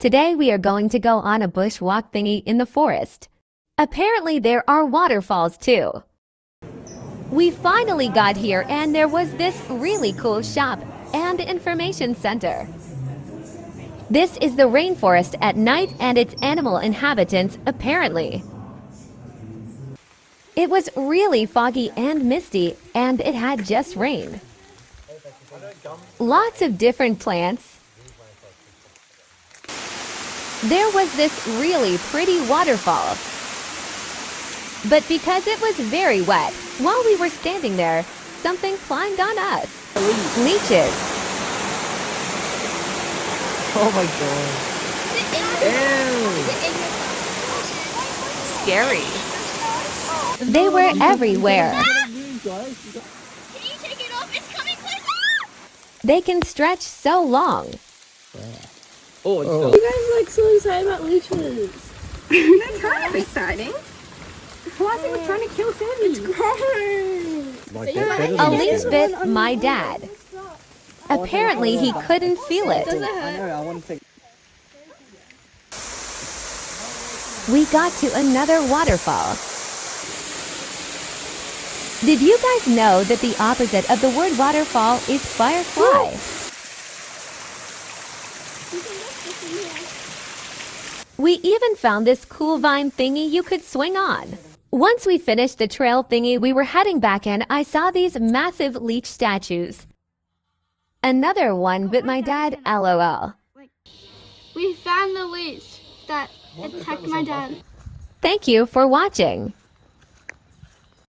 Today we are going to go on a bushwalk thingy in the forest. Apparently there are waterfalls too. We finally got here and there was this really cool shop and information center. This is the rainforest at night and its animal inhabitants apparently. It was really foggy and misty and it had just rained. Lots of different plants. There was this really pretty waterfall. But because it was very wet, while we were standing there, something climbed on us. Leeches. Oh my god. Ew. Scary. They were everywhere. Can you take it off? It's coming closer! They can stretch so long. Oh, it's You guys like so excited about leeches. They're kind of exciting. Flossie was trying to kill Sammy. It's gross. A leech bit my dad. Apparently he couldn't feel it. I know, I want to take. We got to another waterfall. Did you guys know that the opposite of the word waterfall is firefly? We even found this cool vine thingy you could swing on. Once we finished the trail thingy we were heading back and I saw these massive leech statues. Another one bit my dad, LOL. We found the leech that attacked my dad. Thank you for watching.